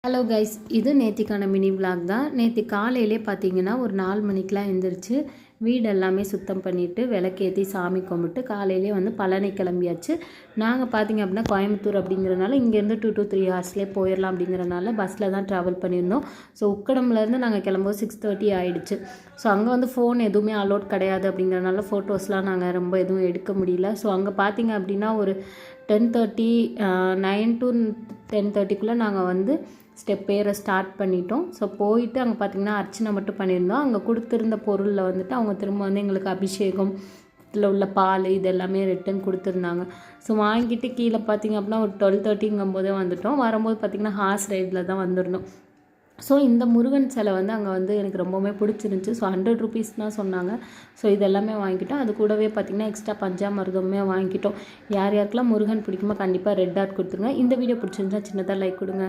Hello guys, இது நேத்திக்கான mini vlog தான். நேற்று காலையிலே பார்த்தீங்கன்னா ஒரு 4 மணிக்கெலாம் எழுந்திரிச்சு வீடு எல்லாமே சுத்தம் பண்ணிவிட்டு விளக்கேற்றி சாமி கும்பிட்டு காலையிலே வந்து பழனி கிளம்பியாச்சு. நாங்கள் பார்த்தீங்க அப்படின்னா கோயம்புத்தூர் அப்படிங்கிறனால இங்கேருந்து 2 to 3 ஹவர்ஸ்லேயே போயிடலாம் அப்படிங்கிறனால பஸ்ஸில் தான் ட்ராவல் பண்ணியிருந்தோம். ஸோ உக்கடம்லேருந்து நாங்கள் கிளம்பும்போது 6:30 ஆகிடுச்சு. ஸோ அங்கே வந்து ஃபோன் எதுவுமே அலோட் கிடையாது அப்படிங்கிறனால ஃபோட்டோஸ்லாம் நாங்கள் ரொம்ப எதுவும் எடுக்க முடியல. ஸோ அங்கே பார்த்தீங்க அப்படின்னா ஒரு 10:30 9 to 10:30க்குள்ளே நாங்கள் வந்து ஸ்டெப் ஏற ஸ்டார்ட் பண்ணிட்டோம். ஸோ போயிட்டு அங்கே பார்த்திங்கன்னா அர்ச்சனை மட்டும் பண்ணியிருந்தோம். அங்கே கொடுத்துருந்த பொருளில் வந்துட்டு அவங்க திரும்ப வந்து எங்களுக்கு அபிஷேகம் இதில் உள்ள பால் இது எல்லாமே ரிட்டன் கொடுத்துருந்தாங்க. ஸோ வாங்கிட்டு கீழே பார்த்திங்க அப்படின்னா ஒரு 12:30ங்கும் போதே வந்துவிட்டோம். வரும்போது பார்த்திங்கன்னா ஹார்ஸ் ரைடில் தான் வந்துருந்தோம். ஸோ இந்த முருகன் சிலை வந்து அங்கே வந்து எனக்கு ரொம்பவுமே பிடிச்சிருந்துச்சி. ஸோ 100 rupees தான் சொன்னாங்க. ஸோ இது எல்லாமே வாங்கிட்டோம். அது கூடவே பார்த்திங்கன்னா எக்ஸ்ட்ரா பஞ்சாமிர்தமே வாங்கிட்டோம். யார் யாருக்கெல்லாம் முருகன் பிடிக்குமோ கண்டிப்பாக ரெட் ஹார்ட் கொடுத்துருங்க. இந்த வீடியோ பிடிச்சிருந்தா சின்னதாக லைக் கொடுங்க.